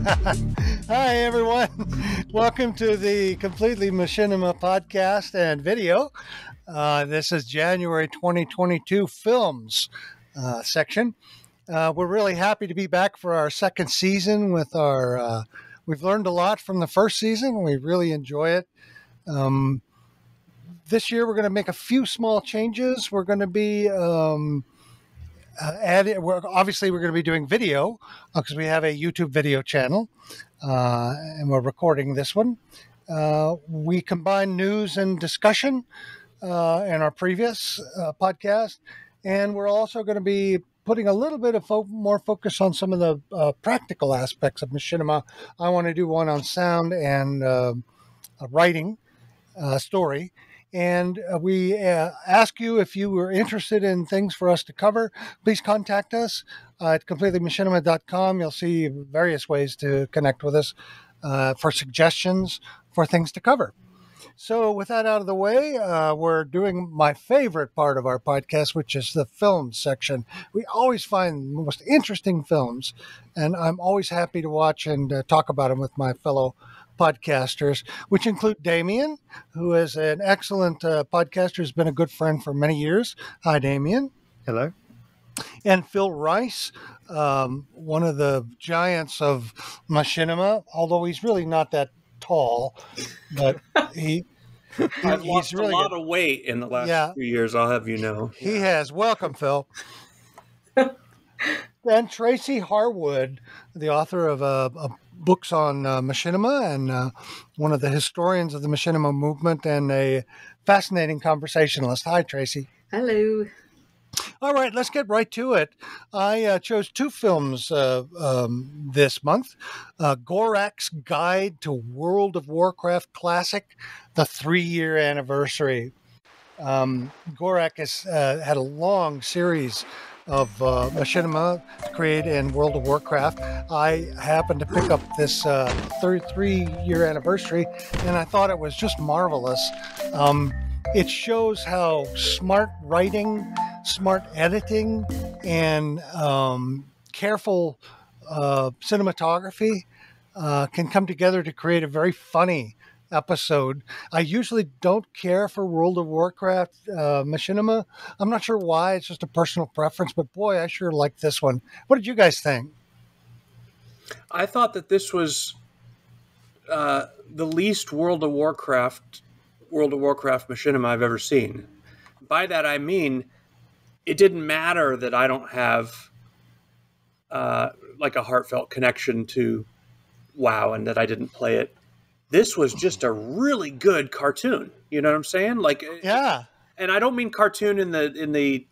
Hi, everyone. Welcome to the Completely Machinima podcast and video. This is January 2022 films section. We're really happy to be back for our second season with our, we've learned a lot from the first season. We really enjoy it. This year, we're going to make a few small changes. We're going to be obviously we're going to be doing video because we have a YouTube video channel and we're recording this one. We combine news and discussion in our previous podcast, and we're also going to be putting a little bit of more focus on some of the practical aspects of machinima. I want to do one on sound and writing, story. And we ask you if you were interested in things for us to cover, please contact us at completelymachinima.com. You'll see various ways to connect with us for suggestions for things to cover. So with that out of the way, we're doing my favorite part of our podcast, which is the film section. We always find the most interesting films, and I'm always happy to watch and talk about them with my fellow podcasters, which include Damien, who is an excellent podcaster, has been a good friend for many years. Hi, Damien. Hello. And Phil Rice, one of the giants of machinima, although he's really not that tall, but I've lost really a lot of weight in the last few years, I'll have you know. He has. Welcome, Phil. And Tracy Harwood, the author of books on machinima and one of the historians of the machinima movement and a fascinating conversationalist. Hi, Tracy. Hello. All right, let's get right to it. I chose two films this month. Gorak's Guide to World of Warcraft Classic, the 3-year anniversary. Gorak has had a long series of machinima to create in World of Warcraft. I happened to pick up this 3-year anniversary, and I thought it was just marvelous. It shows how smart writing, smart editing, and careful cinematography can come together to create a very funny episode. I usually don't care for World of Warcraft machinima. I'm not sure why. It's just a personal preference, but boy, I sure like this one. What did you guys think? I thought that this was the least World of Warcraft machinima I've ever seen. By that I mean, it didn't matter that I don't have like a heartfelt connection to WoW and that I didn't play it. This was just a really good cartoon. You know what I'm saying? Like, yeah. And I don't mean cartoon in the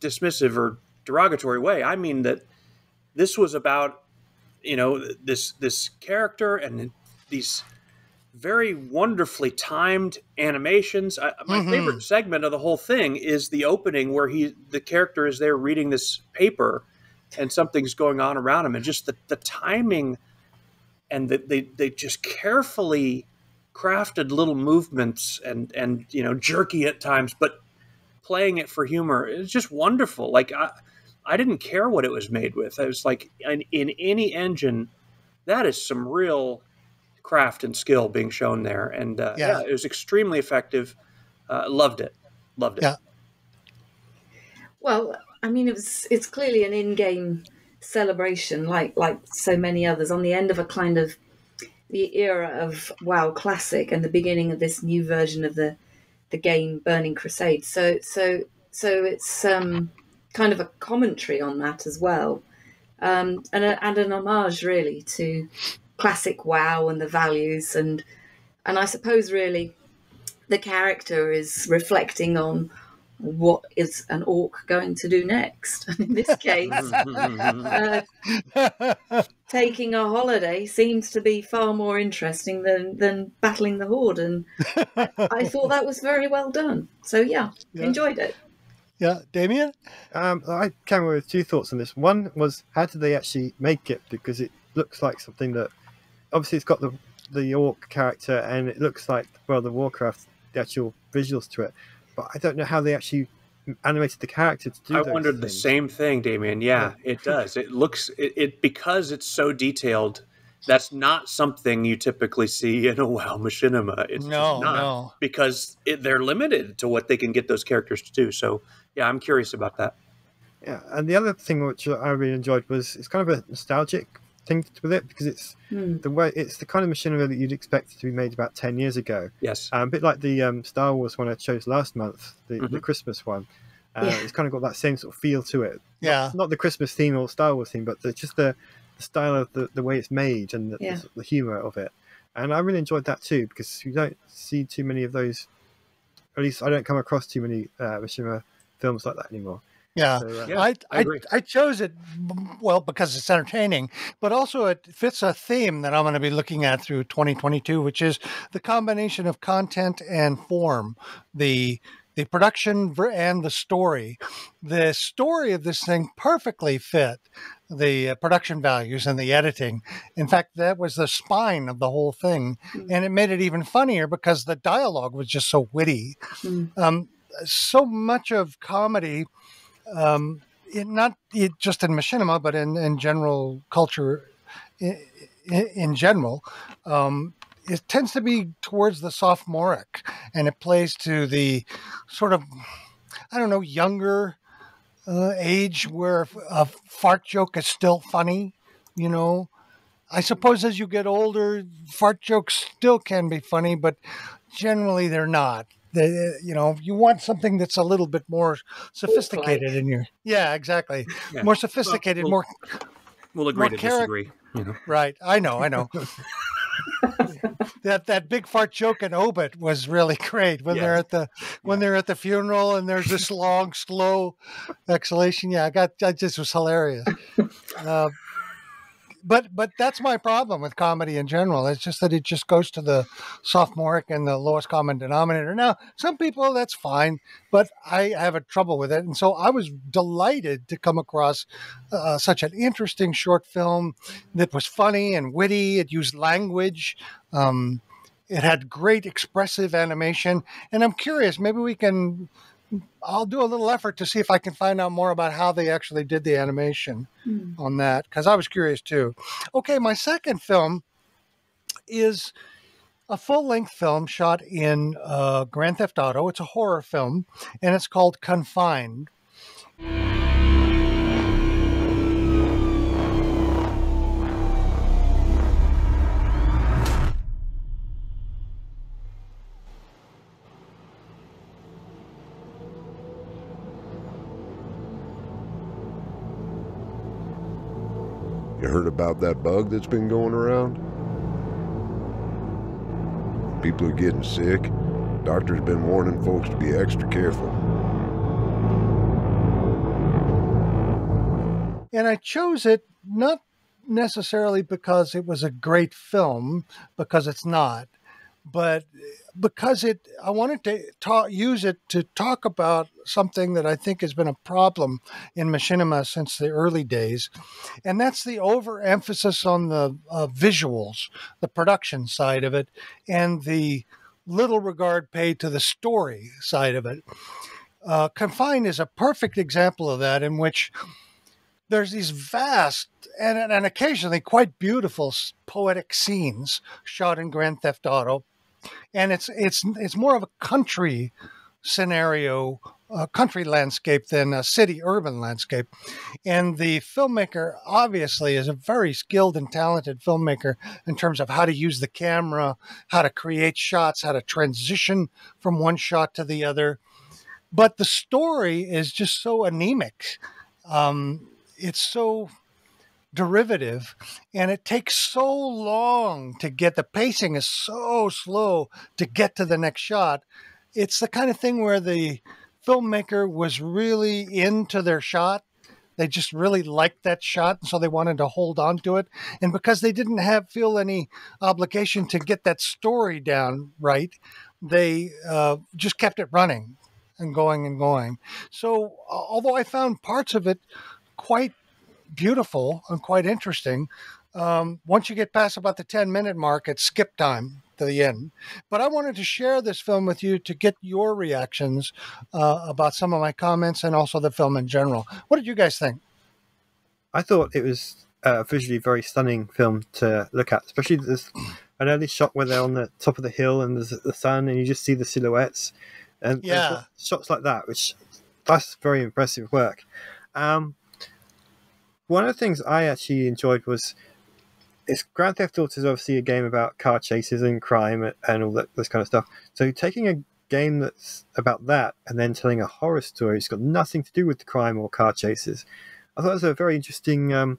dismissive or derogatory way. I mean that this was about, you know, this character and these very wonderfully timed animations. My favorite segment of the whole thing is the opening where the character is there reading this paper and something's going on around him, and just the timing. And they just carefully crafted little movements and you know, jerky at times, but playing it for humor. It's just wonderful. Like I didn't care what it was made with. I was like, in any engine, that is some real craft and skill being shown there. And yeah, it was extremely effective. Loved it. Yeah. Well, I mean, it's clearly an in-game celebration, like so many others, on the end of a kind of the era of WoW Classic and the beginning of this new version of the game Burning Crusade. So it's kind of a commentary on that as well, and an homage really to classic WoW and the values, and I suppose really the character is reflecting on what is an orc going to do next? In this case, taking a holiday seems to be far more interesting than battling the Horde, and I thought that was very well done. So yeah. Enjoyed it. Yeah, Damien? I came away with two thoughts on this. One was, how did they actually make it? Because it looks like something that, obviously it's got the orc character, and it looks like World of Warcraft, the actual visuals to it. But I don't know how they actually animated the character to do I those wondered the things. same thing, Damien. Yeah, it does. It looks it because it's so detailed. That's not something you typically see in a WoW Machinima. It's just No, not no. because they're limited to what they can get those characters to do. So yeah, I'm curious about that. Yeah, and the other thing which I really enjoyed was it's kind of a nostalgic thing with it because it's the kind of machinima that you'd expect to be made about 10 years ago. Yes, A bit like the Star Wars one I chose last month, the Christmas one. It's kind of got that same sort of feel to it. Yeah. Not the Christmas theme or Star Wars theme, but just the style of the way it's made and the humour of it. And I really enjoyed that too because you don't see too many of those. At least I don't come across too many machinima films like that anymore. Yeah, So, I agree. I chose it, well, because it's entertaining, but also it fits a theme that I'm going to be looking at through 2022, which is the combination of content and form, the production and the story. The story of this thing perfectly fit the production values and the editing. In fact, that was the spine of the whole thing, and it made it even funnier because the dialogue was just so witty. So much of comedy, not just in machinima, but in general culture, in general, it tends to be towards the sophomoric, and it plays to the sort of, I don't know, younger age where a fart joke is still funny. You know, I suppose as you get older, fart jokes still can be funny, but generally they're not. You want something that's a little bit more sophisticated in your. Yeah, exactly. Yeah. More sophisticated, Well, we'll agree more to disagree. You know. Right. I know. that big fart joke in Obit was really great when they're at the funeral and there's this long, slow exhalation. Yeah, I just was hilarious. But that's my problem with comedy in general. It's just that it just goes to the sophomoric and the lowest common denominator. Now, some people, that's fine, but I have a trouble with it. And so I was delighted to come across such an interesting short film that was funny and witty. It used language. It had great expressive animation. And I'm curious, I'll do a little effort to see if I can find out more about how they actually did the animation on that, because I was curious too. Okay, my second film is a full-length film shot in Grand Theft Auto. It's a horror film, and it's called Confined. You heard about that bug that's been going around? People are getting sick. Doctor's been warning folks to be extra careful. And I chose it not necessarily because it was a great film, because it's not, but because I wanted to use it to talk about something that I think has been a problem in machinima since the early days, and that's the overemphasis on the visuals, the production side of it, and the little regard paid to the story side of it. Confined is a perfect example of that, in which there's these vast and occasionally quite beautiful poetic scenes shot in Grand Theft Auto. And it's more of a country scenario, a country landscape than a city urban landscape. And the filmmaker obviously is a very skilled and talented filmmaker in terms of how to use the camera, how to create shots, how to transition from one shot to the other. But the story is just so anemic. It's so derivative, and it takes so long to get, the pacing is so slow to get to the next shot. It's the kind of thing where the filmmaker was really into their shot. They just really liked that shot, and so they wanted to hold on to it. And because they didn't feel any obligation to get that story down right, they just kept it running and going and going. So although I found parts of it quite beautiful and quite interesting, once you get past about the 10-minute mark, it's skip time to the end. But I wanted to share this film with you to get your reactions about some of my comments and also the film in general. What did you guys think? I thought it was a visually very stunning film to look at, especially this an early shot where they're on the top of the hill and there's the sun and you just see the silhouettes. And there's shots like that, that's very impressive work. One of the things I actually enjoyed was Grand Theft Auto is obviously a game about car chases and crime and all this kind of stuff. So taking a game that's about that and then telling a horror story, it's got nothing to do with the crime or car chases. I thought it was a very interesting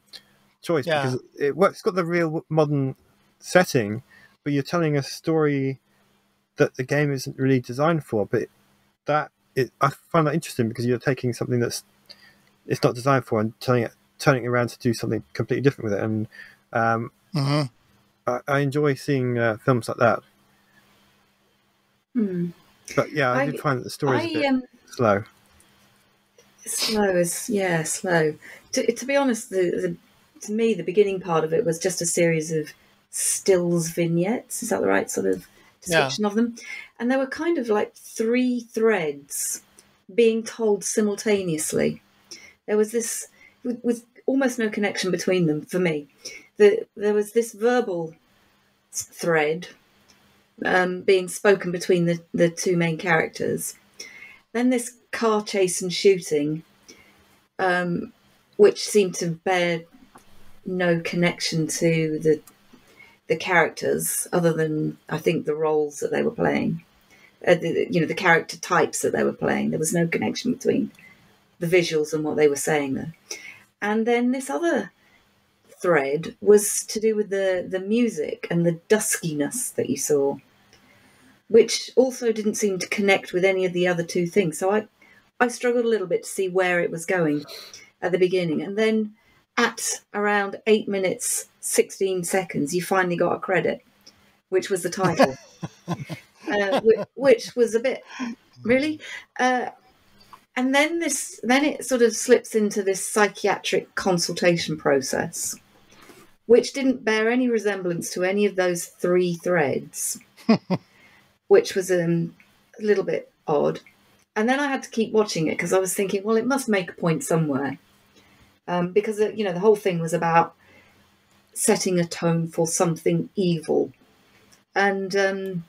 choice because it works. It's got the real modern setting, but you're telling a story that the game isn't really designed for. But I find that interesting because you're taking something it's not designed for and turning it around to do something completely different with it. And I enjoy seeing films like that. But yeah, I did find that the story is a bit slow. Slow. To be honest, to me, the beginning part of it was just a series of stills vignettes. Is that the right sort of description of them? And there were kind of like 3 threads being told simultaneously. There was this, with almost no connection between them for me. There was this verbal thread being spoken between the 2 main characters. Then this car chase and shooting, which seemed to bear no connection to the characters, other than I think the roles that they were playing. The character types that they were playing. There was no connection between the visuals and what they were saying there. And then this other thread was to do with the music and the duskiness that you saw, which also didn't seem to connect with any of the other 2 things. So I struggled a little bit to see where it was going at the beginning. And then at around 8 minutes, 16 seconds, you finally got a credit, which was the title, which was a bit, really? And then it sort of slips into this psychiatric consultation process, which didn't bear any resemblance to any of those 3 threads, which was a little bit odd. And then I had to keep watching it because I was thinking, well, it must make a point somewhere. Because, the whole thing was about setting a tone for something evil. And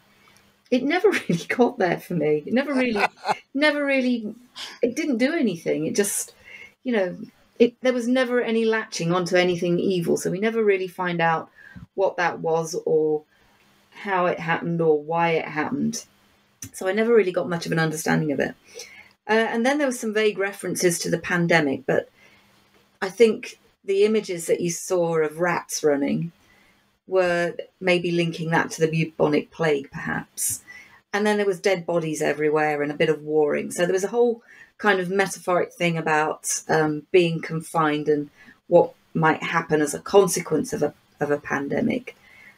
it never really got there for me. It never really, it didn't do anything. It just, there was never any latching onto anything evil. So we never really find out what that was or how it happened or why it happened. So I never really got much of an understanding of it. And then there were some vague references to the pandemic, but I think the images that you saw of rats running were maybe linking that to the bubonic plague, perhaps. And then there was dead bodies everywhere and a bit of warring. So there was a whole kind of metaphoric thing about being confined and what might happen as a consequence of a pandemic.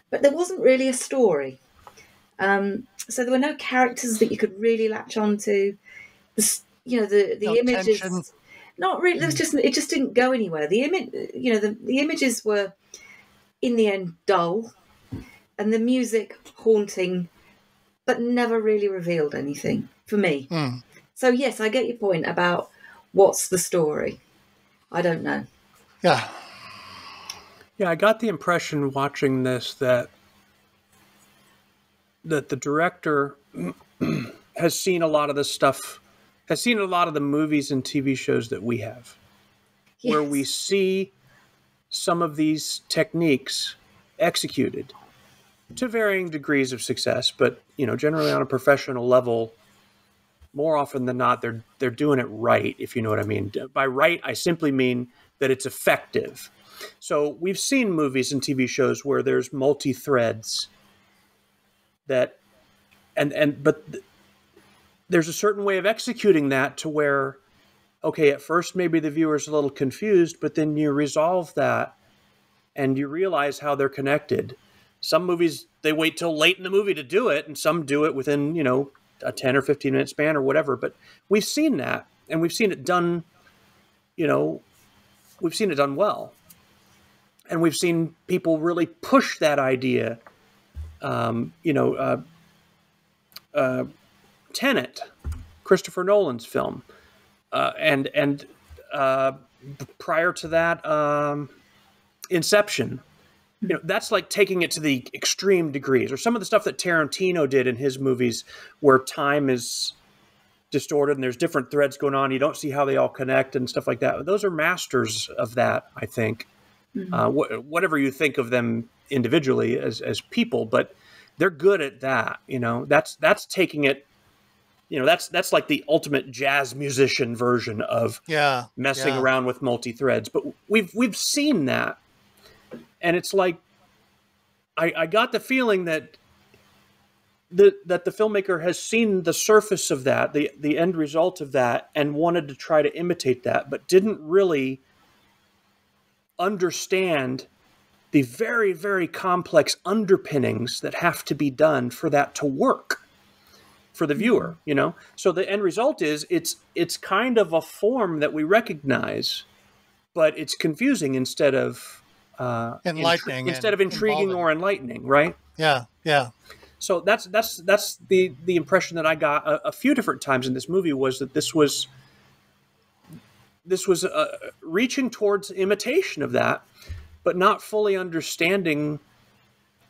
But there wasn't really a story. So there were no characters that you could really latch onto. The images, tension. Not really. It just didn't go anywhere. The images were, in the end, dull, and the music haunting, but never really revealed anything for me. So yes, I get your point about what's the story. I don't know. Yeah, I got the impression watching this that the director has seen a lot of this stuff, has seen a lot of the movies and TV shows that we have, where we see some of these techniques executed to varying degrees of success, but generally on a professional level, more often than not, they're doing it right, if you know what I mean. By right, I simply mean that it's effective. So we've seen movies and TV shows where there's multi-threads that, but there's a certain way of executing that to where, okay, at first maybe the viewer's a little confused, but then you resolve that and you realize how they're connected. Some movies, they wait till late in the movie to do it, and some do it within, a 10 or 15 minute span or whatever. But we've seen that, and we've seen it done, we've seen it done well. And we've seen people really push that idea Tenet, Christopher Nolan's film, and prior to that, Inception. That's like taking it to the extreme degrees, or some of the stuff that Tarantino did in his movies, where time is distorted and there's different threads going on. You don't see how they all connect and stuff like that. Those are masters of that, I think. Whatever you think of them individually as people, but they're good at that. That's taking it. That's like the ultimate jazz musician version of messing around with multi-threads. But we've seen that, and it's like I got the feeling that the filmmaker has seen the surface of that, the end result of that, and wanted to try to imitate that, but didn't really understand the very, very complex underpinnings that have to be done for that to work for the viewer, So the end result is it's kind of a form that we recognize, but it's confusing instead of enlightening, instead of intriguing or enlightening, right? Yeah. So that's the impression that I got a few different times in this movie, was that this was reaching towards imitation of that, but not fully understanding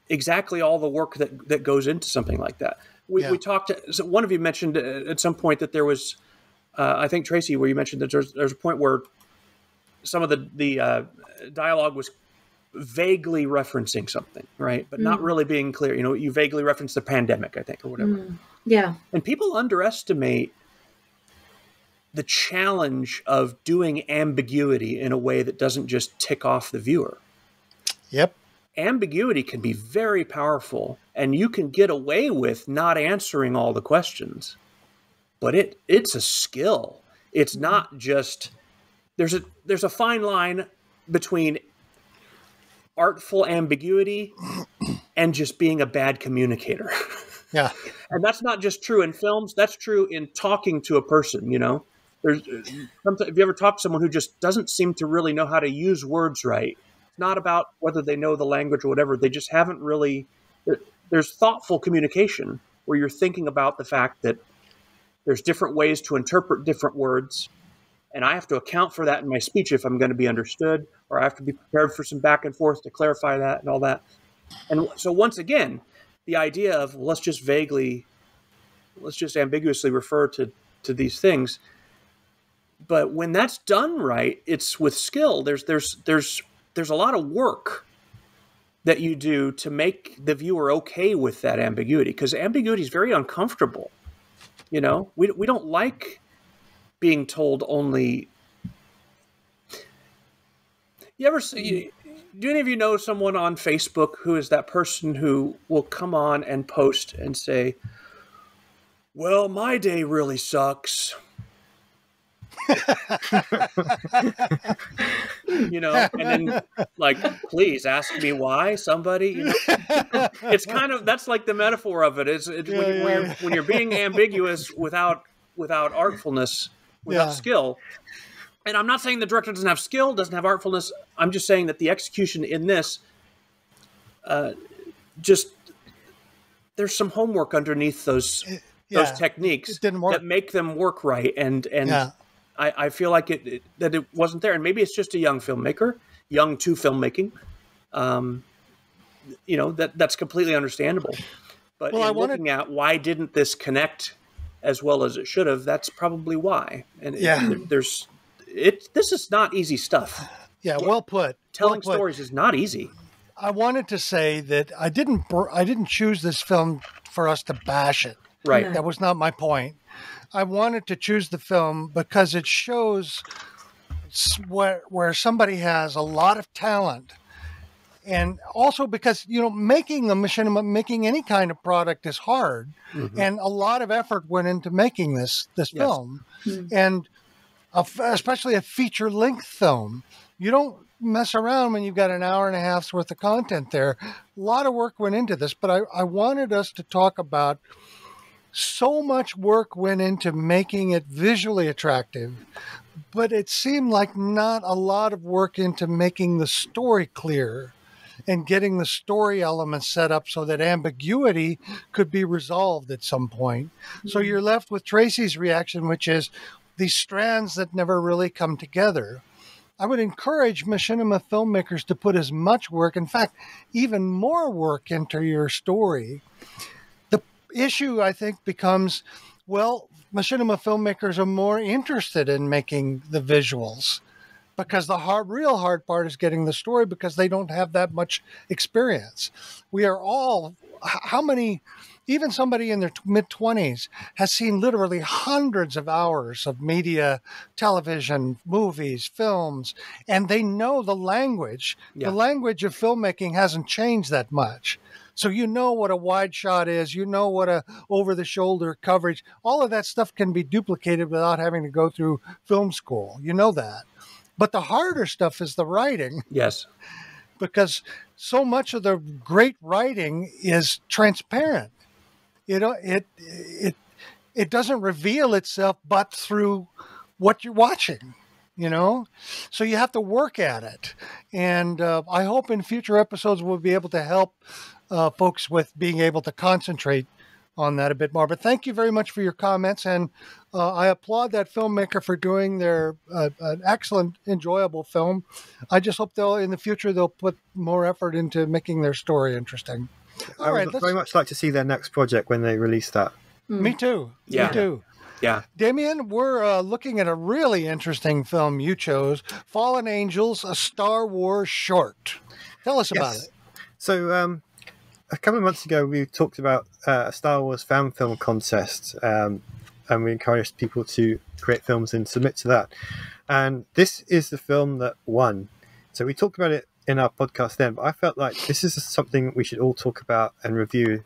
exactly all the work that goes into something like that. We talked. So one of you mentioned at some point that there was, I think Tracy, where you mentioned that there's a point where some of the dialogue was vaguely referencing something, right, but not really being clear. You vaguely referenced the pandemic, I think, or whatever. Yeah. And people underestimate the challenge of doing ambiguity in a way that doesn't just tick off the viewer. Yep. Ambiguity can be very powerful, and you can get away with not answering all the questions, but it's a skill. It's not just, there's a fine line between artful ambiguity and just being a bad communicator. Yeah. And that's not just true in films. That's true in talking to a person, There's sometimes, if you ever talk to someone who just doesn't seem to really know how to use words right, it's not about whether they know the language or whatever. They just haven't really. There's thoughtful communication where you're thinking about the fact that there's different ways to interpret different words, and I have to account for that in my speech if I'm going to be understood, or I have to be prepared for some back and forth to clarify that and all that. And so once again, the idea of let's just ambiguously refer to these things. But when that's done right, it's with skill. There's a lot of work that you do to make the viewer okay with that ambiguity, because ambiguity is very uncomfortable. We don't like being told only. You ever see? Do any of you know someone on Facebook who is that person who will come on and post and say, "Well, my day really sucks." And then like, please ask me why, somebody. It's kind of, that's like the metaphor of it. When you're being ambiguous without artfulness, without skill. And I'm not saying the director doesn't have skill, doesn't have artfulness. I'm just saying that the execution in this, there's some homework underneath those techniques that make them work right. And I feel like that it wasn't there. And maybe it's just a young filmmaker, young to filmmaking. That's completely understandable. But looking at why didn't this connect as well as it should have, that's probably why. And this is not easy stuff. Yeah, well put. Telling stories is not easy. I wanted to say that I didn't choose this film for us to bash it. Right. No. That was not my point. I wanted to choose the film because it shows where somebody has a lot of talent, and also because making a machinima, making any kind of product is hard, and a lot of effort went into making this film, and especially a feature length film. You don't mess around when you've got an hour and a half's worth of content there. A lot of work went into this, but I wanted us to talk about. So much work went into making it visually attractive, but it seemed like not a lot of work into making the story clear. and getting the story elements set up so that ambiguity could be resolved at some point. So you're left with Tracy's reaction, which is these strands that never really come together. I would encourage machinima filmmakers to put as much work, in fact, even more work into your story. The issue, I think, becomes, well, machinima filmmakers are more interested in making the visuals because the real hard part is getting the story because they don't have that much experience. We are all, how many, even somebody in their mid-20s has seen literally hundreds of hours of media, television, movies, films, and they know the language. Yeah. The language of filmmaking hasn't changed that much. So you know what a wide shot is, you know what a over-the-shoulder coverage, all of that stuff can be duplicated without having to go through film school. You know that. But the harder stuff is the writing. Yes. Because so much of the great writing is transparent. You know, it doesn't reveal itself but through what you're watching, you know? So you have to work at it. And I hope in future episodes we'll be able to help folks with being able to concentrate on that a bit more. But thank you very much for your comments. And I applaud that filmmaker for doing their an excellent, enjoyable film. I just hope in the future they'll put more effort into making their story interesting. I would very much like to see their next project when they release that. Me too. Yeah. Me too. Yeah. Damien, we're looking at a really interesting film you chose, Fallen Angels, a Star Wars short. Tell us about it. So a couple of months ago, we talked about a Star Wars fan film contest, and we encouraged people to create films and submit to that. And this is the film that won. So we talked about it in our podcast then, but I felt like this is something we should all talk about and review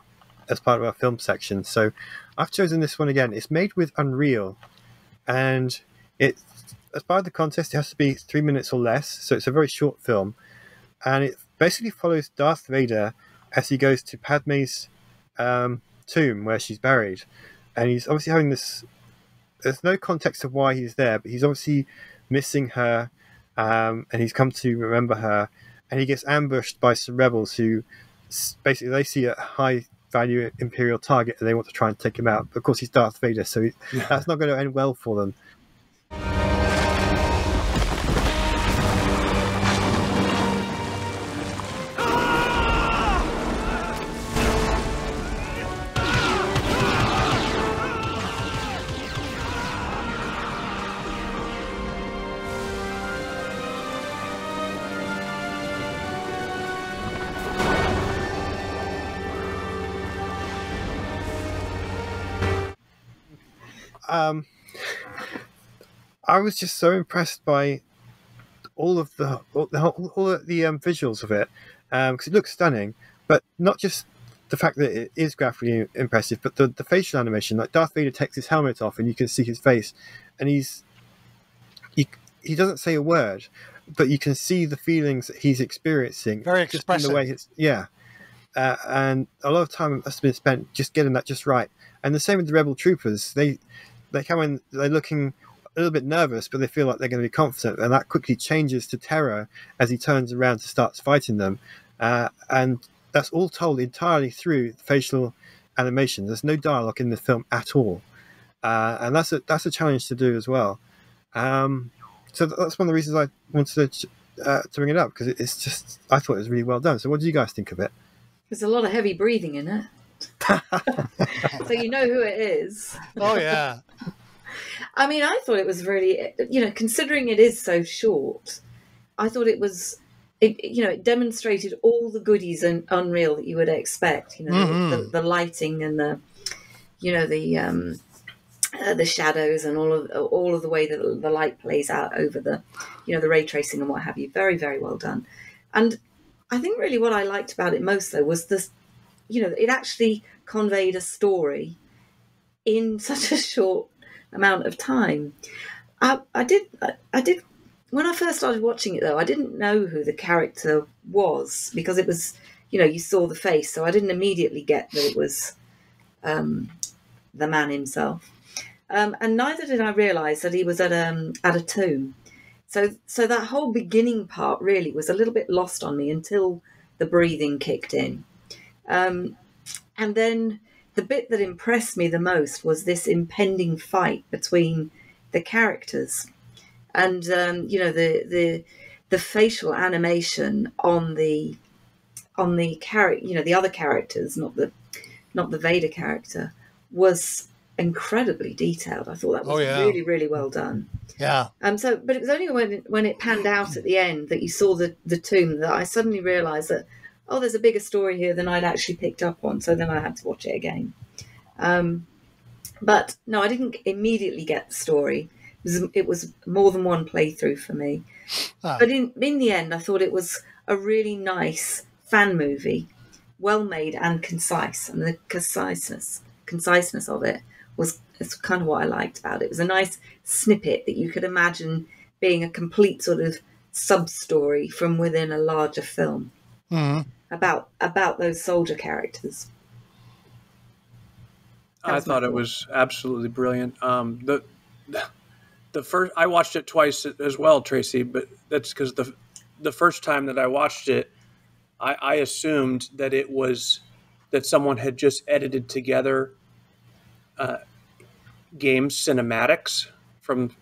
as part of our film section. So I've chosen this one again. It's made with Unreal, and as part of the contest, it has to be 3 minutes or less. So it's a very short film, and it basically follows Darth Vader as he goes to Padme's tomb where she's buried. And he's obviously having this, there's no context of why he's there, but he's obviously missing her, and he's come to remember her, and he gets ambushed by some rebels who basically, they see a high value Imperial target and they want to try and take him out. But of course he's Darth Vader, so that's not going to end well for them. I was just so impressed by all of the visuals of it, because it looks stunning, but not just the fact that it is graphically impressive, but the facial animation. Like Darth Vader takes his helmet off and you can see his face, and he doesn't say a word, but you can see the feelings that he's experiencing. Very expressive. In the way and a lot of time has been spent just getting that just right. And the same with the Rebel troopers. They come in, they're looking a little bit nervous, but they feel like they're going to be confident, and that quickly changes to terror as he turns around to start fighting them. And that's all told entirely through facial animation. There's no dialogue in the film at all, and that's a challenge to do as well. So that's one of the reasons I wanted to bring it up, because it's just, I thought it was really well done. So what do you guys think of it? There's a lot of heavy breathing in it. So you know who it is. Oh, yeah. I mean, I thought it was really, considering it is so short, I thought it was, it demonstrated all the goodies in Unreal that you would expect. The lighting and the shadows and all of the way that the light plays out over the ray tracing and what have you. Very, very well done. And I think really what I liked about it most though was this, it actually conveyed a story in such a short amount of time. I did when I first started watching it though, I didn't know who the character was, because it was, you saw the face, so I didn't immediately get that it was the man himself. And neither did I realise that he was at a tomb. So that whole beginning part really was a little bit lost on me until the breathing kicked in. And then the bit that impressed me the most was this impending fight between the characters, and the facial animation on the character, the other characters, not the Vader character, was incredibly detailed. I thought that was really, really well done. Yeah. But it was only when it panned out at the end that you saw the tomb that I suddenly realised that, oh, there's a bigger story here than I'd actually picked up on. So then I had to watch it again. But no, I didn't immediately get the story. It was more than one playthrough for me. But in the end, I thought it was a really nice fan movie, well made and concise, and the conciseness of it it's kind of what I liked about it. It was a nice snippet that you could imagine being a complete sort of sub-story from within a larger film about those soldier characters. I thought it was absolutely brilliant. The first, I watched it twice as well, Tracy, but that's because the first time that I watched it, I assumed that it was that someone had just edited together games cinematics from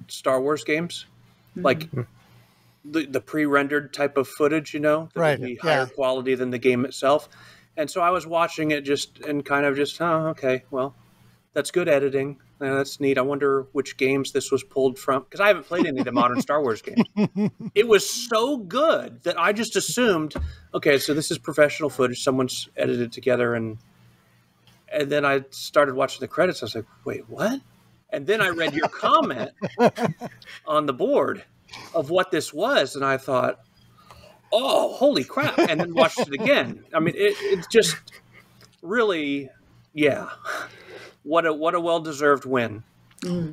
Star Wars games, like the pre-rendered type of footage, that would be higher quality than the game itself. And so I was watching it oh, okay, well, that's good editing. That's neat. I wonder which games this was pulled from, because I haven't played any of the modern Star Wars games. It was so good that I just assumed, okay, so this is professional footage someone's edited together, and then I started watching the credits. I was like, wait, what? And then I read your comment on the board of what this was, and I thought, oh, holy crap, and then watched it again. I mean, it's just really, what a well-deserved win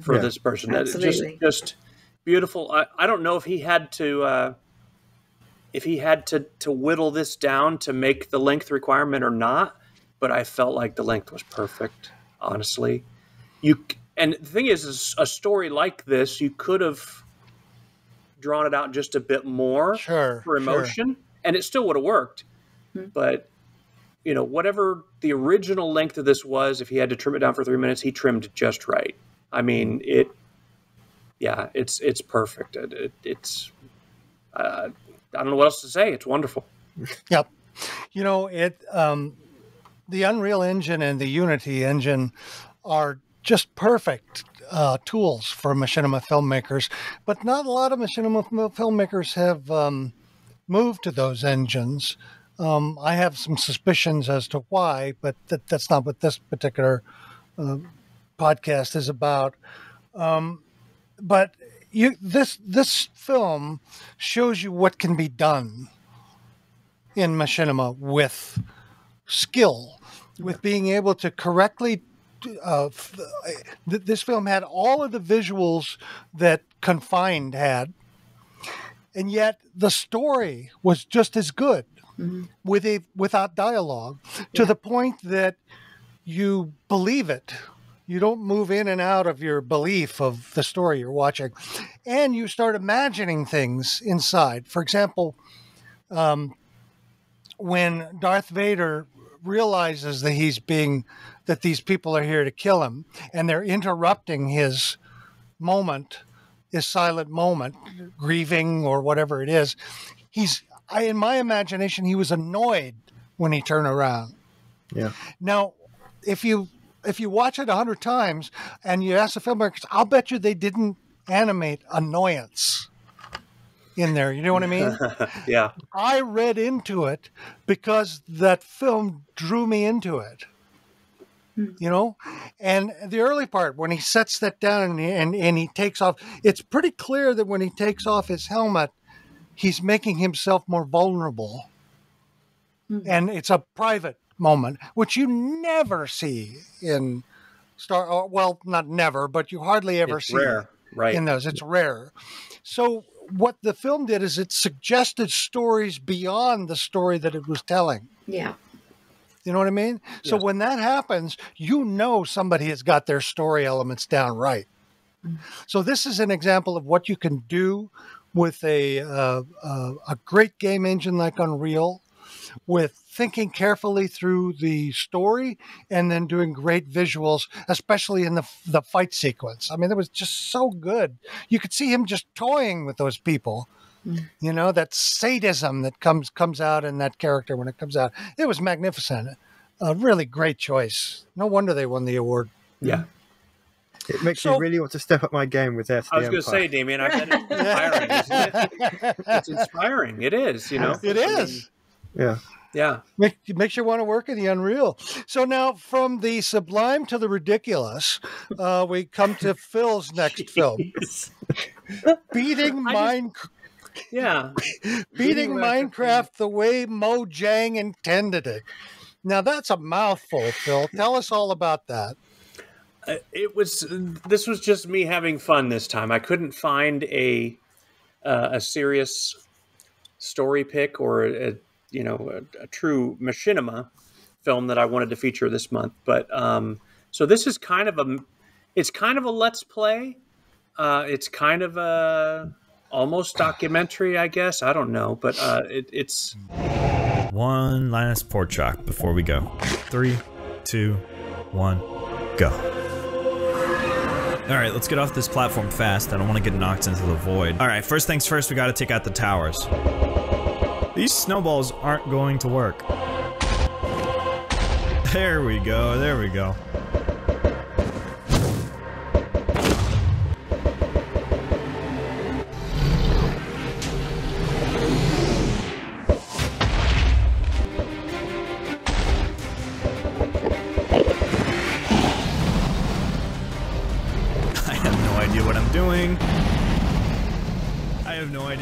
for this person. Absolutely. Just beautiful. I don't know if he had to whittle this down to make the length requirement or not, but I felt like the length was perfect, honestly. And the thing is a story like this, you could have drawn it out just a bit more for emotion, and it still would have worked. But, whatever the original length of this was, if he had to trim it down for 3 minutes, he trimmed it just right. I mean, it's perfect. It's I don't know what else to say. It's wonderful. Yep. The Unreal Engine and the Unity engine are just perfect tools for machinima filmmakers, but not a lot of machinima filmmakers have moved to those engines. I have some suspicions as to why, but that's not what this particular podcast is about. But this film shows you what can be done in machinima with skill, with being able to correctly. This film had all of the visuals that Confined had, and yet the story was just as good without dialogue, to the point that you believe it. You don't move in and out of your belief of the story you're watching, and you start imagining things inside. For example, when Darth Vader realizes that that these people are here to kill him, and they're interrupting his silent moment, grieving or whatever it is, in my imagination, he was annoyed when he turned around. Yeah. Now, if you watch it 100 times and you ask the filmmakers, I'll bet you they didn't animate annoyance in there. You know what I mean? Yeah. I read into it because that film drew me into it. And the early part, when he sets that down and he takes off, it's pretty clear that when he takes off his helmet, he's making himself more vulnerable. And it's a private moment, which you never see in not never, but you hardly ever see rare, right? In those. It's rare. So what the film did is it suggested stories beyond the story that it was telling. Yeah. You know what I mean? Yes. So when that happens, somebody has got their story elements down right. So this is an example of what you can do with a great game engine like Unreal, with thinking carefully through the story and then doing great visuals, especially in the fight sequence. I mean, it was just so good. You could see him just toying with those people. You know, that sadism that comes out in that character when it comes out. It was magnificent. A really great choice. No wonder they won the award. Yeah. It makes me really want to step up my game with that. I was going to say, Damien, I bet it's inspiring, isn't it? It's inspiring. It is, you know. It is. Yeah. Yeah. Makes you want to work in the unreal. So now from the sublime to the ridiculous, we come to Phil's next film. Beating Minecraft the way Mojang intended it. Now that's a mouthful, Phil. Tell us all about that. This was just me having fun this time. I couldn't find a serious story pick or a true machinima film that I wanted to feature this month. But so this is kind of a let's play. It's kind of a almost documentary, I guess. I don't know, but it's one last pork chop before we go. 3, 2, 1, go. Alright, let's get off this platform fast. I don't want to get knocked into the void. Alright, first things first, we gotta take out the towers. These snowballs aren't going to work. There we go, there we go.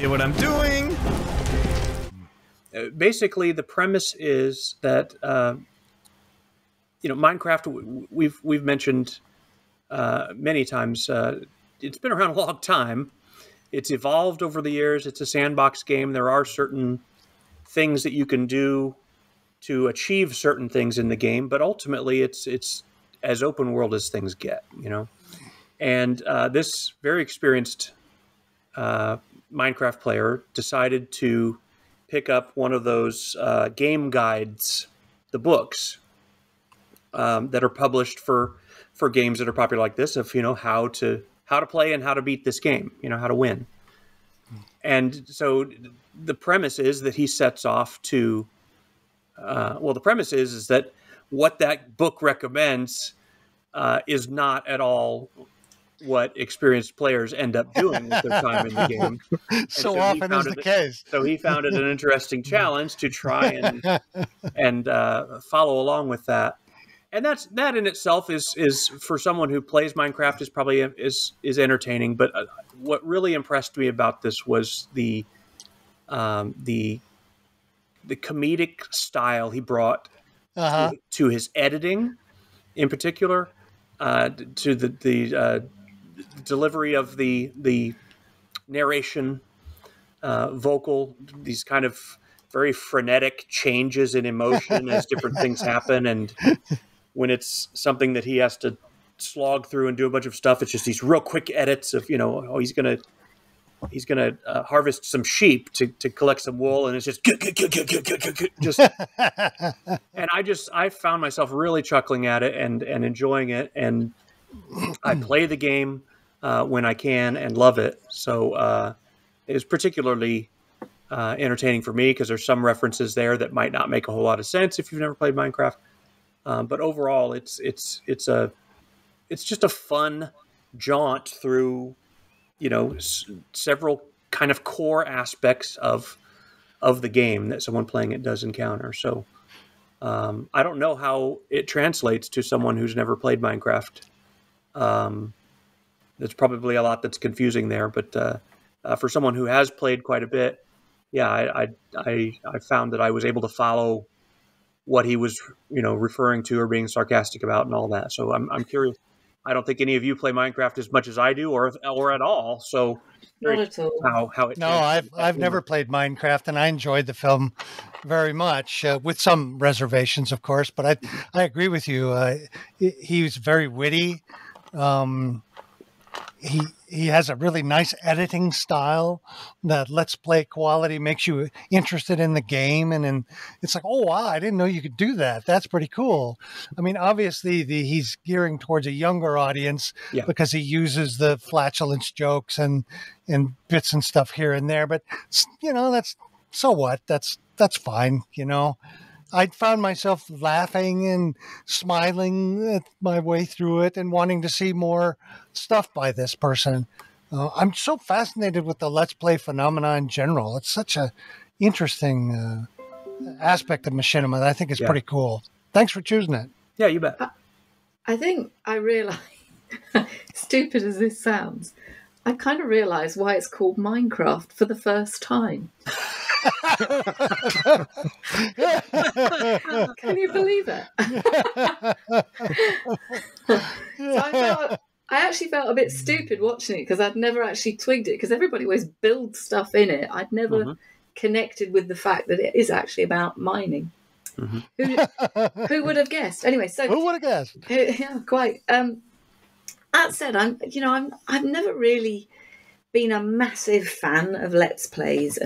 What I'm doing. Basically, the premise is that Minecraft. We've mentioned many times. It's been around a long time. It's evolved over the years. It's a sandbox game. There are certain things that you can do to achieve certain things in the game, but ultimately, it's as open world as things get. You know, and this very experienced Minecraft player decided to pick up one of those game guides, the books that are published for games that are popular like this, of how to play and how to beat this game, how to win. And so the premise is that he sets off to the premise is that what that book recommends is not at all what experienced players end up doing with their time in the game. So often is the case. So he found it an interesting challenge to try and follow along with that. And that in itself is for someone who plays Minecraft is probably is entertaining. But what really impressed me about this was the comedic style he brought to his editing, in particular, to the delivery of the narration, vocal, these kind of very frenetic changes in emotion as different things happen. And when it's something that he has to slog through and do a bunch of stuff, it's just these real quick edits of, he's going to harvest some sheep to collect some wool. And it's just, and I found myself really chuckling at it and enjoying it. And I play the game when I can and love it. So it was particularly entertaining for me because there's some references there that might not make a whole lot of sense if you've never played Minecraft. But overall, it's just a fun jaunt through several kind of core aspects of the game that someone playing it does encounter. So I don't know how it translates to someone who's never played Minecraft. There's probably a lot that's confusing there, but for someone who has played quite a bit, I found that I was able to follow what he was, referring to or being sarcastic about and all that. So I'm curious. I don't think any of you play Minecraft as much as I do, or at all. So not at all. How it? No, I've never played Minecraft, and I enjoyed the film very much, with some reservations, of course. But I agree with you. He was very witty. he has a really nice editing style. That Let's Play quality makes you interested in the game, and it's like, oh wow, I didn't know you could do that. That's pretty cool. I mean, obviously he's gearing towards a younger audience because he uses the flatulence jokes and bits and stuff here and there. But that's so what? That's fine. I found myself laughing and smiling my way through it and wanting to see more stuff by this person. I'm so fascinated with the Let's Play phenomena in general. It's such a interesting aspect of Machinima that I think is pretty cool. Thanks for choosing it. Yeah, you bet. I think I realised, stupid as this sounds, I kind of realised why it's called Minecraft for the first time. Can you believe it? So I actually felt a bit stupid watching it because I'd never actually twigged it, because everybody always builds stuff in it. I'd never connected with the fact that it is actually about mining. Who would have guessed? Anyway, so who would have guessed? Yeah, quite. That said, I've never really been a massive fan of Let's Plays,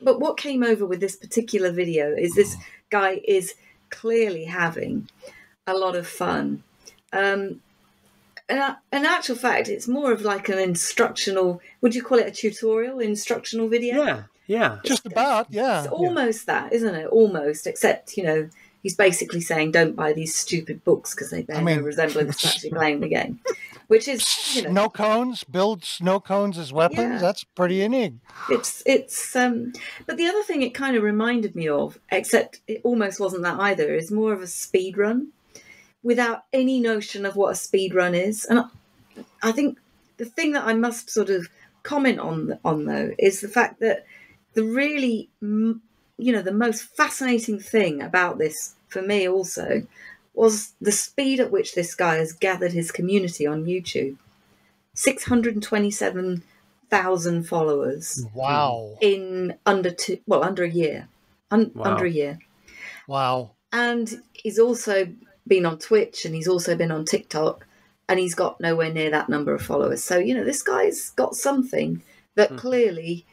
but what came over with this particular video is this guy is clearly having a lot of fun. In actual fact, it's more of like an instructional. Would you call it a tutorial, instructional video? Yeah, just about. Yeah, it's almost that, isn't it? Almost, except he's basically saying don't buy these stupid books because they bear no resemblance to actually playing the game. Which is, snow cones, build snow cones as weapons. Yeah. That's pretty unique. It's but the other thing it kind of reminded me of, except it almost wasn't that either, is more of a speed run without any notion of what a speed run is. And I think the thing that I must sort of comment on though is the fact that the really, the most fascinating thing about this for me also was the speed at which this guy has gathered his community on YouTube. 627,000 followers. Wow. In under a year. Under a year. Wow. And he's also been on Twitch and he's also been on TikTok, and he's got nowhere near that number of followers. So, this guy's got something that clearly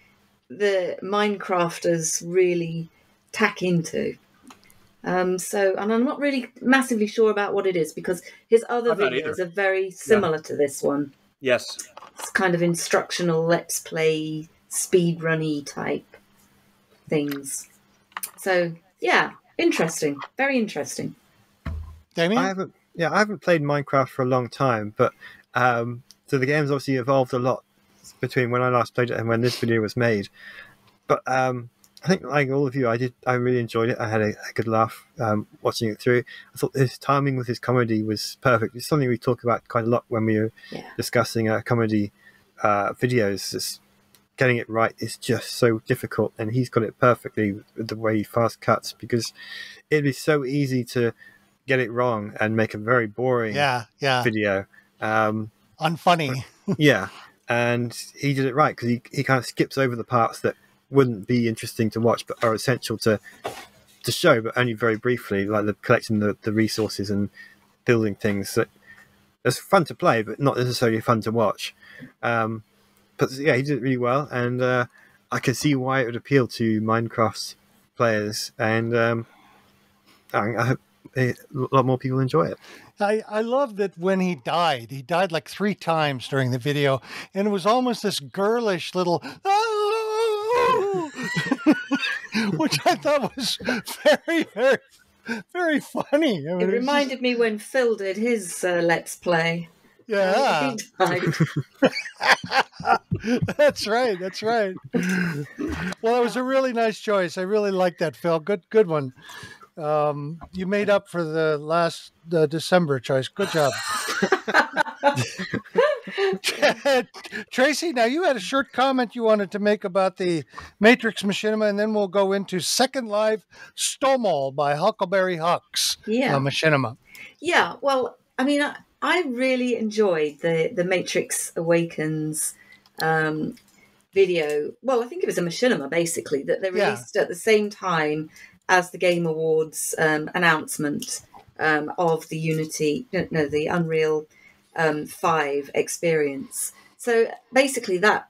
the Minecrafters really tack into. And I'm not really massively sure about what it is, because his other videos are very similar to this one. Yes. It's kind of instructional, Let's Play, speedrunny type things. So, yeah, interesting. Very interesting. Damien? I haven't played Minecraft for a long time, but so the game's obviously evolved a lot between when I last played it and when this video was made. But I think, like all of you, I really enjoyed it. I had a good laugh watching it through. I thought his timing with his comedy was perfect. It's something we talk about quite a lot when we were discussing comedy videos. It's getting it right is just so difficult, and he's got it perfectly with the way he fast cuts, because it'd be so easy to get it wrong and make a very boring video. Unfunny. Yeah, and he did it right, because he kind of skips over the parts that wouldn't be interesting to watch but are essential to show, but only very briefly, like the collecting the resources and building things that it's fun to play but not necessarily fun to watch. But yeah, he did it really well, and I can see why it would appeal to Minecraft players, and I hope a lot more people enjoy it. I love that when he died like 3 times during the video, and it was almost this girlish little which I thought was very, very, very funny. I mean, it reminded me when Phil did his Let's Play. Yeah. He died. That's right. Well, it was a really nice choice. I really like that, Phil. Good one. You made up for the last December choice. Good job. Tracy, now you had a short comment you wanted to make about the Matrix Machinima, and then we'll go into Second Life Stomol by Huckleberry Hucks. Machinima. Yeah, well, I mean, I really enjoyed the Matrix Awakens video. Well, I think it was a Machinima, basically, that they released at the same time as the Game Awards announcement of the the Unreal 5 experience. So basically that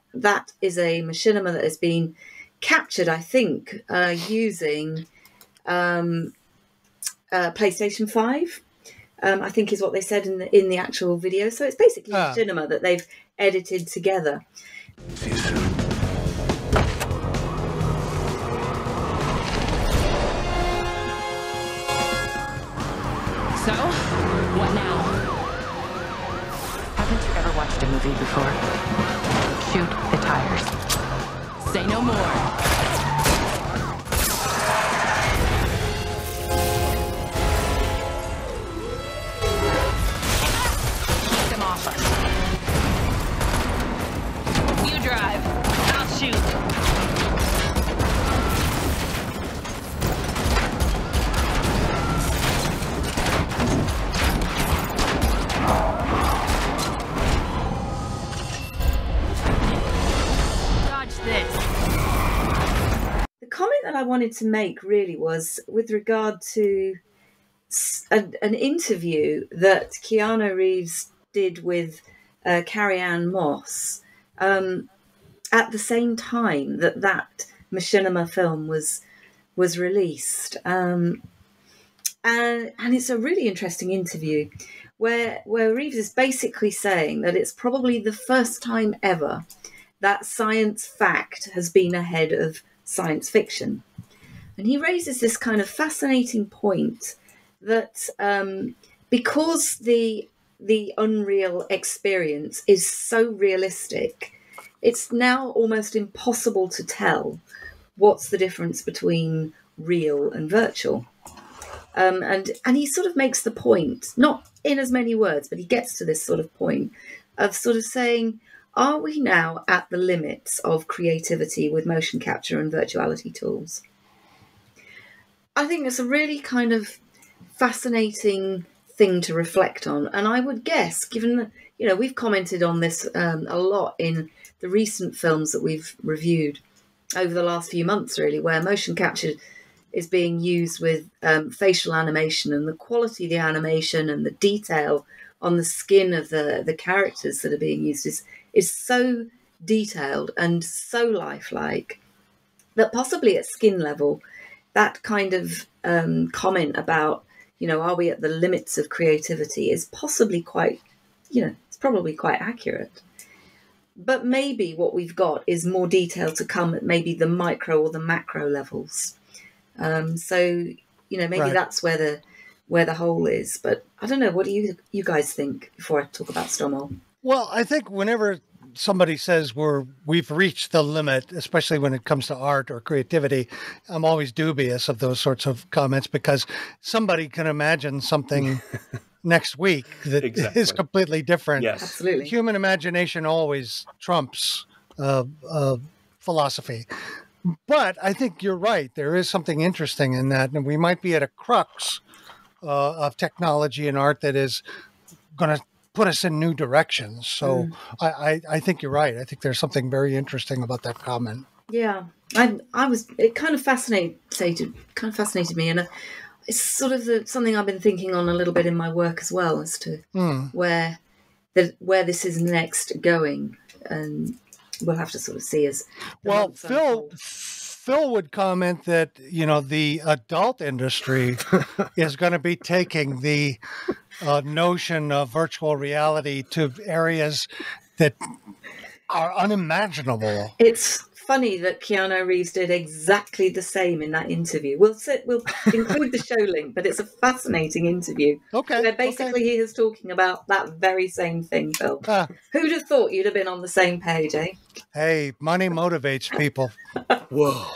is a machinima that has been captured, I think, using PlayStation 5. I think is what they said in the actual video. So it's basically a machinima that they've edited together. See you soon. So, what now? Haven't you ever watched a movie before? Shoot the tires. Say no more. Keep them off us. You drive. I'll shoot. The comment that I wanted to make really was with regard to an interview that Keanu Reeves did with Carrie-Anne Moss at the same time that Machinima film was released. And it's a really interesting interview where Reeves is basically saying that it's probably the first time ever that science fact has been ahead of science fiction. And he raises this kind of fascinating point that because the Unreal experience is so realistic, it's now almost impossible to tell what's the difference between real and virtual. And he sort of makes the point, not in as many words, but he gets to this sort of point of sort of saying, are we now at the limits of creativity with motion capture and virtuality tools? I think it's a really kind of fascinating thing to reflect on. And I would guess, given that, you know, we've commented on this a lot in the recent films that we've reviewed over the last few months, really, where motion capture is being used with facial animation, and the quality of the animation and the detail on the skin of the characters that are being used is so detailed and so lifelike that possibly at skin level, that kind of comment about, you know, are we at the limits of creativity is possibly quite, you know, it's probably quite accurate. But maybe what we've got is more detail to come at maybe the micro or the macro levels. So, you know, maybe Right. that's where the hole is. But I don't know. What do you guys think before I talk about Stomol? Well, I think whenever somebody says we've reached the limit, especially when it comes to art or creativity, I'm always dubious of those sorts of comments because somebody can imagine something next week that Exactly. is completely different. Yes. Absolutely. Human imagination always trumps philosophy. But I think you're right. There is something interesting in that, and we might be at a crux of technology and art that is going to put us in new directions. So I think you're right. I think there's something very interesting about that comment. Yeah, it kind of fascinated me, and it's sort of something I've been thinking on a little bit in my work as well, as to where this is next going, and we'll have to sort of see as the Well, months unfold. Phil would comment that, you know, the adult industry is going to be taking the notion of virtual reality to areas that are unimaginable. It's funny that Keanu Reeves did exactly the same in that interview. We'll include the show link, but it's a fascinating interview. Okay. Where basically he is talking about that very same thing, Phil. Who'd have thought you'd have been on the same page, eh? Hey, money motivates people. Whoa.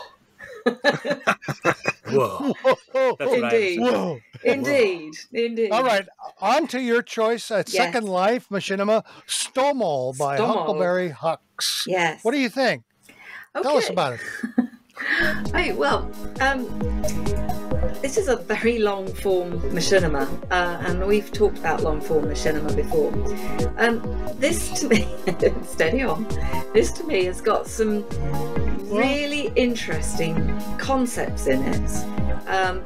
Whoa. Whoa. That's what I Indeed. Whoa. Indeed. All right, on to your choice at Yes. Second Life Machinima Stomol by Stomol. Huckleberry Hucks. Yes. What do you think? Tell us Okay. about it. Hey, well, this is a very long-form machinima, and we've talked about long-form machinima before. This to me, steady on, this to me has got some really interesting concepts in it,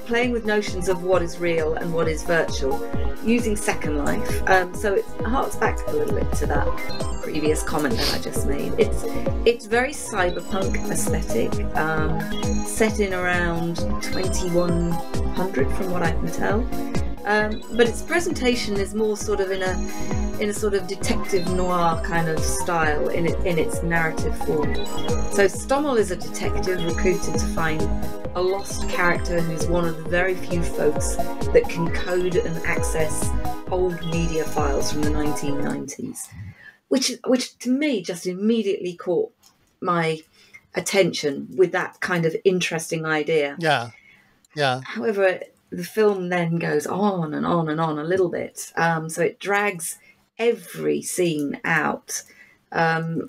playing with notions of what is real and what is virtual, using Second Life. So it harks back a little bit to that. previous comment that I just made. It's very cyberpunk aesthetic, set in around 2100 from what I can tell. But its presentation is more sort of in a sort of detective noir kind of style in its narrative form. So Stomol is a detective recruited to find a lost character who's one of the very few folks that can code and access old media files from the 1990s, which to me just immediately caught my attention with that kind of interesting idea. Yeah. However, the film then goes on and on and on a little bit, so it drags every scene out to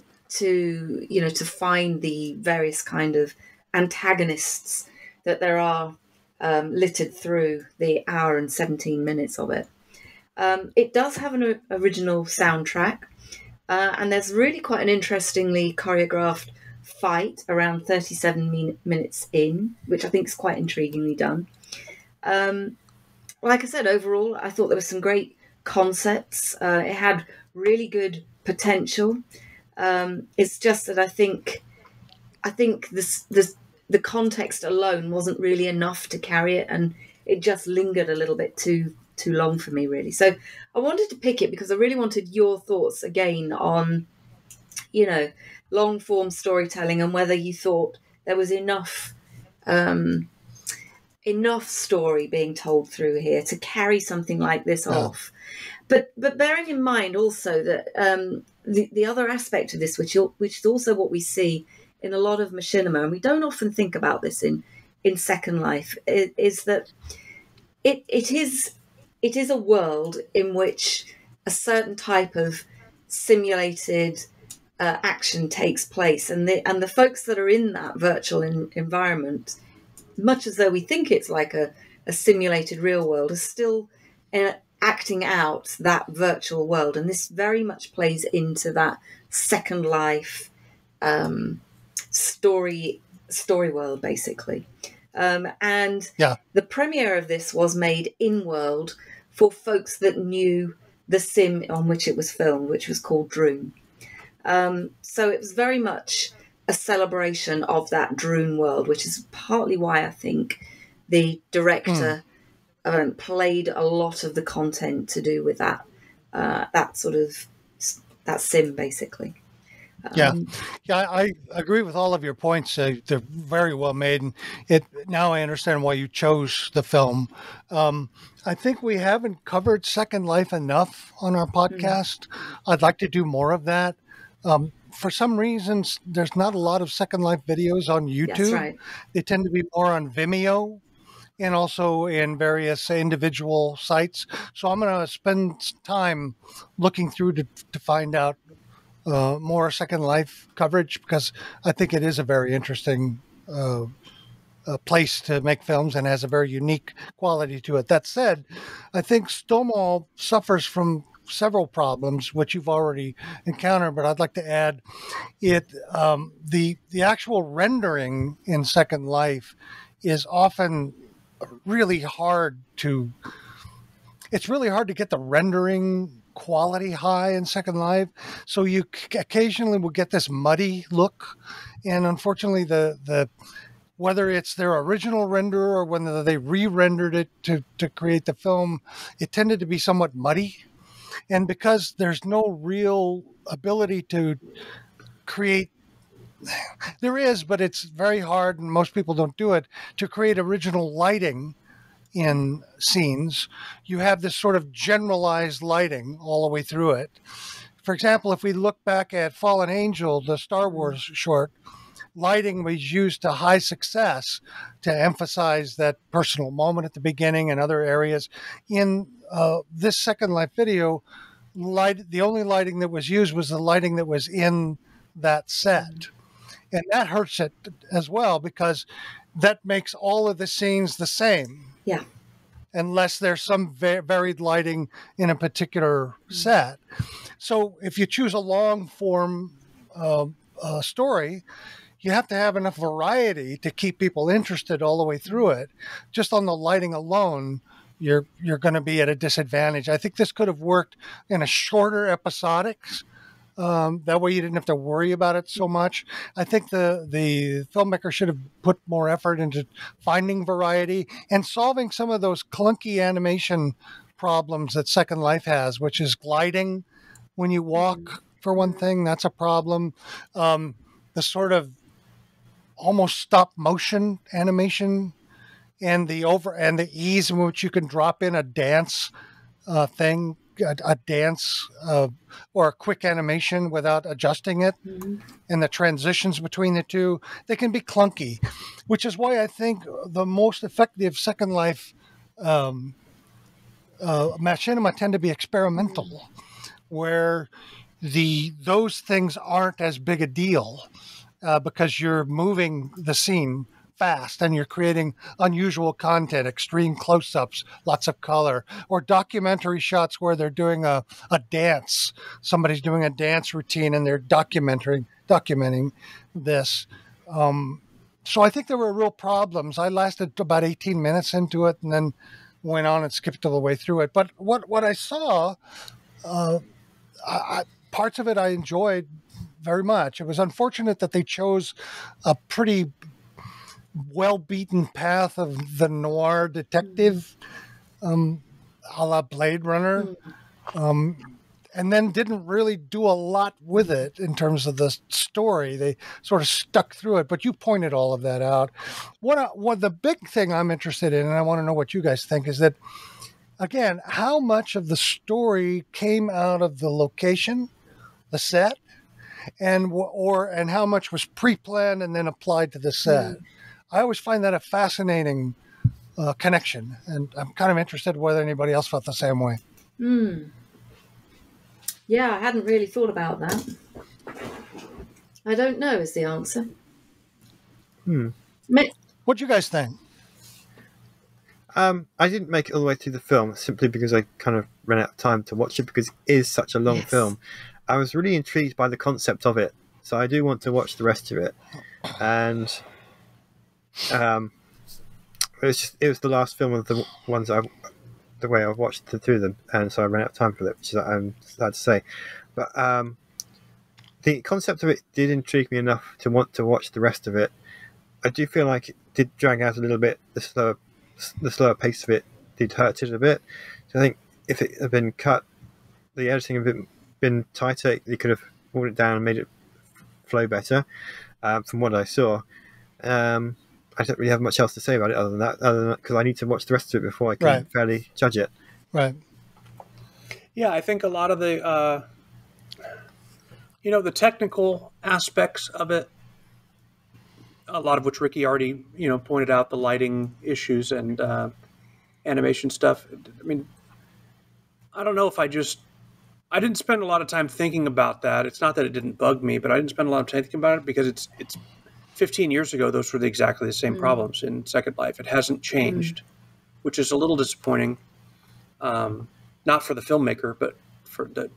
find the various kind of antagonists that there are littered through the hour and 17 minutes of it. It does have an original soundtrack, and there's really quite an interestingly choreographed fight around 37 minutes in, which I think is quite intriguingly done. Like I said, overall, I thought there were some great concepts. It had really good potential. It's just that I think the context alone wasn't really enough to carry it, and it just lingered a little bit too long for me, really. So I wanted to pick it because I really wanted your thoughts again on, long form storytelling and whether you thought there was enough story being told through here to carry something like this off. But bearing in mind also that the other aspect of this, which is also what we see in a lot of machinima, and we don't often think about this in Second Life, is that it is a world in which a certain type of simulated action takes place, and the folks that are in that virtual environment, much as though we think it's like a simulated real world, are still acting out that virtual world, and this very much plays into that Second Life story world, basically. And the premiere of this was made in world for folks that knew the sim on which it was filmed, which was called Droon. So it was very much a celebration of that Droon world, which is partly why I think the director played a lot of the content to do with that sim, basically. I agree with all of your points. They're very well made, and now I understand why you chose the film. I think we haven't covered Second Life enough on our podcast. I'd like to do more of that. For some reasons, there's not a lot of Second Life videos on YouTube. That's right. They tend to be more on Vimeo and also in various individual sites. So I'm going to spend time looking through to find out more Second Life coverage, because I think it is a very interesting place to make films and has a very unique quality to it. That said, I think Stomol suffers from several problems, which you've already encountered, but I'd like to add it. The actual rendering in Second Life is often really hard to. It's really hard to get the rendering quality high in Second Life, so you occasionally will get this muddy look, and unfortunately, the whether it's their original renderer or whether they re-rendered it to create the film, it tended to be somewhat muddy. And because there's no real ability to create, there is, but it's very hard, and most people don't do it, to create original lighting in scenes. You have this sort of generalized lighting all the way through it. For example, if we look back at Fallen Angel, the Star Wars short, lighting was used to high success to emphasize that personal moment at the beginning and other areas. In this Second Life video, the only lighting that was used was the lighting that was in that set. And that hurts it as well, because that makes all of the scenes the same. Yeah. Unless there's some varied lighting in a particular set. So if you choose a long form story, you have to have enough variety to keep people interested all the way through it. Just on the lighting alone, you're going to be at a disadvantage. I think this could have worked in a shorter episodics That way you didn't have to worry about it so much. I think the filmmaker should have put more effort into finding variety and solving some of those clunky animation problems that Second Life has, which is gliding when you walk, for one thing. That's a problem. The sort of almost stop motion animation and the ease in which you can drop in a dance thing, a dance or a quick animation without adjusting it, and the transitions between the two, they can be clunky, which is why I think the most effective Second Life machinima tend to be experimental, where those things aren't as big a deal because you're moving the scene fast and you're creating unusual content, extreme close-ups, lots of color, or documentary shots where they're doing a dance. Somebody's doing a dance routine and they're documenting this. So I think there were real problems. I lasted about 18 minutes into it and then went on and skipped all the way through it. But what I saw, parts of it I enjoyed very much. It was unfortunate that they chose a pretty well-beaten path of the noir detective, a la Blade Runner, and then didn't really do a lot with it in terms of the story. They sort of stuck through it, but you pointed all of that out. What the big thing I'm interested in, and I want to know what you guys think, is that, again, how much of the story came out of the location, the set, and how much was pre-planned and then applied to the set. I always find that a fascinating connection, and I'm kind of interested whether anybody else felt the same way. Yeah, I hadn't really thought about that. I don't know is the answer. What do you guys think? I didn't make it all the way through the film simply because I kind of ran out of time to watch it because it is such a long film. I was really intrigued by the concept of it, so I do want to watch the rest of it. And it was the last film of the ones the way I've watched through them, and so I ran out of time for it, which is I'm sad to say. But the concept of it did intrigue me enough to want to watch the rest of it. I do feel like it did drag out a little bit. The slower pace of it did hurt it a bit. So I think if it had been cut, the editing of it been tighter, you could have pulled it down and made it flow better. From what I saw, I don't really have much else to say about it other than that, because I need to watch the rest of it before I can fairly judge it. Right. Yeah, I think a lot of the, the technical aspects of it, a lot of which Ricky already, pointed out, the lighting issues and animation stuff. I mean, I don't know if I didn't spend a lot of time thinking about that. It's not that it didn't bug me, but I didn't spend a lot of time thinking about it because it's 15 years ago, those were exactly the same problems in Second Life. It hasn't changed, which is a little disappointing. Not for the filmmaker, but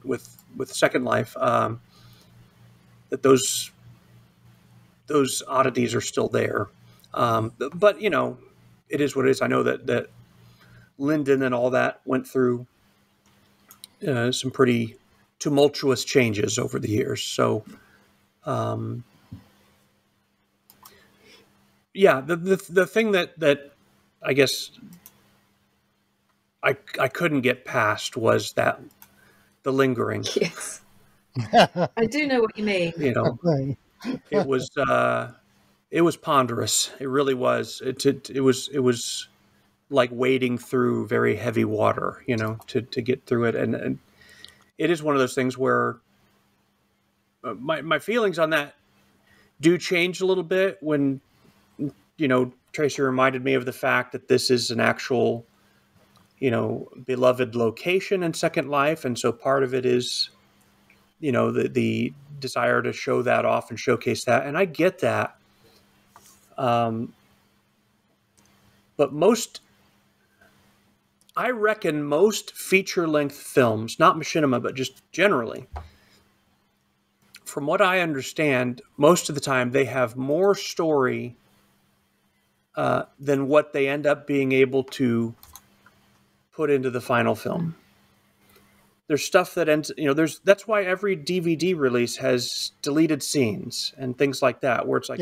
with Second Life, that those oddities are still there. But it is what it is. I know that Lyndon and all that went through some pretty tumultuous changes over the years. So, yeah, the thing that I guess I couldn't get past was that the lingering. Yes, I do know what you mean. It was ponderous. It really was. It was like wading through very heavy water, to get through it. And it is one of those things where my feelings on that do change a little bit when, Tracy reminded me of the fact that this is an actual, beloved location in Second Life. And so part of it is, the desire to show that off and showcase that. And I get that. But I reckon most feature-length films, not Machinima, but just generally, from what I understand, most of the time they have more story than what they end up being able to put into the final film. there's stuff that ends, that's why every DVD release has deleted scenes and things like that, where it's like,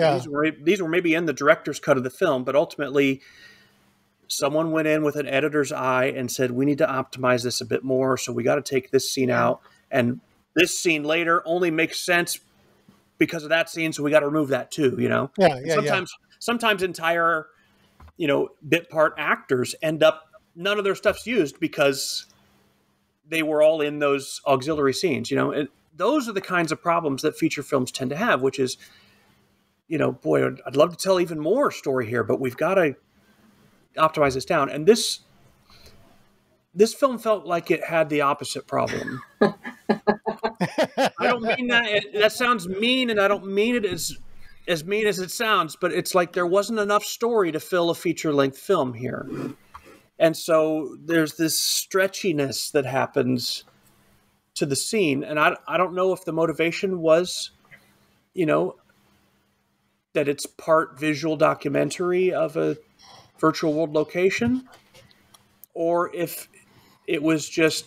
these were maybe in the director's cut of the film, but ultimately someone went in with an editor's eye and said, we need to optimize this a bit more, so we got to take this scene out, and this scene later only makes sense because of that scene, so we got to remove that too, Sometimes entire, bit part actors end up, none of their stuff's used because they were all in those auxiliary scenes, and those are the kinds of problems that feature films tend to have, which is, boy, I'd love to tell even more story here, but we've got to optimize this down. And this film felt like it had the opposite problem. I don't mean that. That sounds mean, and I don't mean it as mean as it sounds, but it's like there wasn't enough story to fill a feature-length film here. And so there's this stretchiness that happens to the scene. And I don't know if the motivation was, that it's part visual documentary of a virtual world location, or if it was just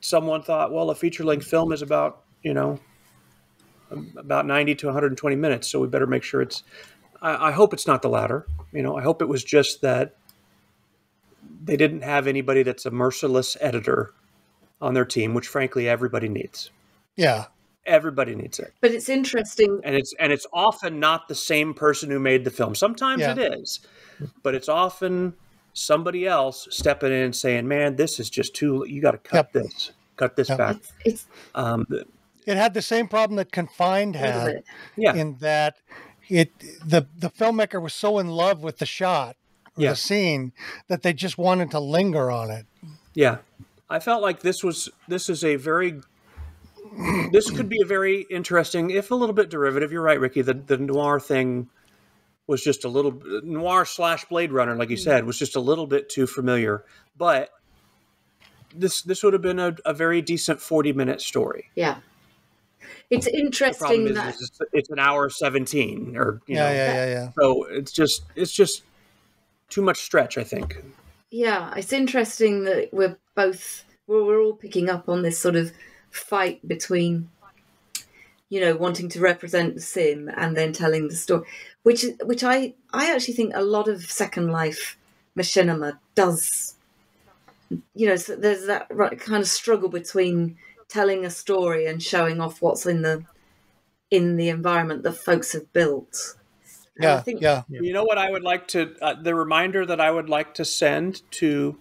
someone thought, well, a feature-length film is about 90 to 120 minutes, so we better make sure it's... I hope it's not the latter. I hope it was just that they didn't have anybody that's a merciless editor on their team, which frankly everybody needs. Yeah. Everybody needs it. But it's interesting. And it's often not the same person who made the film. Sometimes it is. But it's often somebody else stepping in and saying, man, this is just too... You got to cut this. Cut this back. It had the same problem that Confined had, in that the filmmaker was so in love with the shot, the scene, that they just wanted to linger on it. Yeah, I felt like this could be a very interesting, if a little bit derivative. You're right, Ricky. The noir thing was just a little noir / Blade Runner, like you said, was just a little bit too familiar, but. This would have been a very decent 40-minute story. Yeah, it's interesting that it's an hour 17, or yeah. So it's just too much stretch, I think. Yeah, it's interesting that we're all picking up on this sort of fight between, wanting to represent the sim and then telling the story, which I actually think a lot of Second Life machinima does. So there's that kind of struggle between telling a story and showing off what's in the environment that folks have built. Yeah, I think, You know what I would like to, the reminder that I would like to send to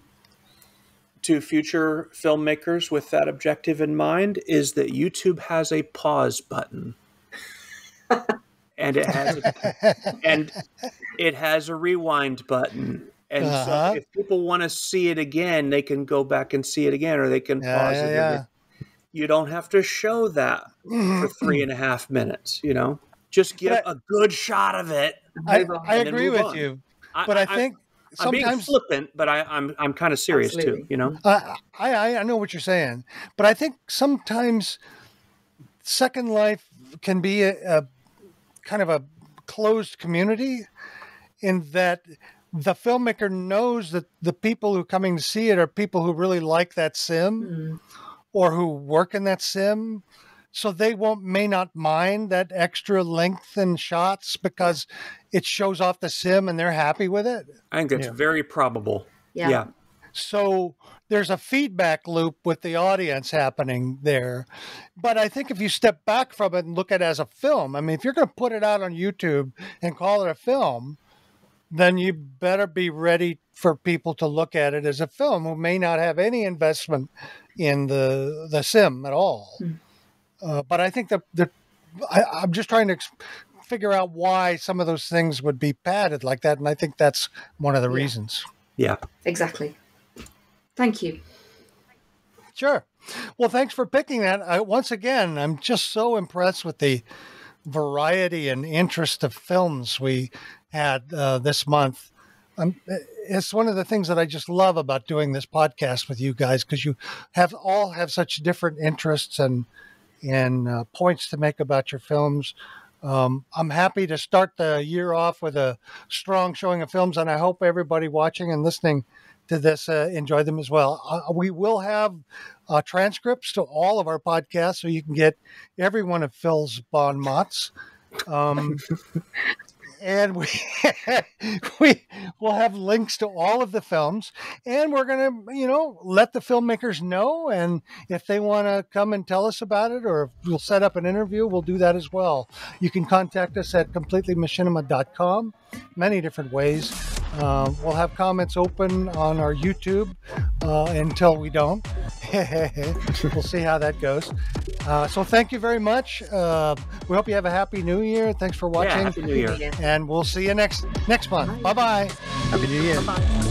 future filmmakers with that objective in mind is that YouTube has a pause button. And it has a rewind button. And so if people want to see it again, they can go back and see it again, or they can pause it. Yeah. You don't have to show that for 3.5 minutes, Just give a good shot of it. I agree with you. But I think sometimes... I'm being flippant, but I'm kind of serious too, I know what you're saying. But I think sometimes Second Life can be a kind of a closed community, in that the filmmaker knows that the people who are coming to see it are people who really like that sim or who work in that sim. So they may not mind that extra length in shots because it shows off the sim and they're happy with it. I think it's very probable. Yeah. So there's a feedback loop with the audience happening there. But I think if you step back from it and look at it as a film, I mean, if you're going to put it out on YouTube and call it a film, then you better be ready for people to look at it as a film who may not have any investment in the sim at all. But I think I'm just trying to figure out why some of those things would be padded like that. And I think that's one of the reasons. Yeah, exactly. Thank you. Sure. Well, thanks for picking that. Once again, I'm just so impressed with the variety and interest of films we had this month. It's one of the things that I just love about doing this podcast with you guys, because you all have such different interests and points to make about your films. I'm happy to start the year off with a strong showing of films, and I hope everybody watching and listening to this enjoy them as well. We will have transcripts to all of our podcasts, so you can get every one of Phil's bon mots. And we will have links to all of the films, and we're going to, let the filmmakers know. And if they want to come and tell us about it, or if we'll set up an interview, we'll do that as well. You can contact us at completelymachinima.com, many different ways. We'll have comments open on our YouTube until we don't. We'll see how that goes. So thank you very much. We hope you have a happy New Year. Thanks for watching. Yeah, happy New Year. And we'll see you next month. Bye-bye. Happy New Year. Bye-bye.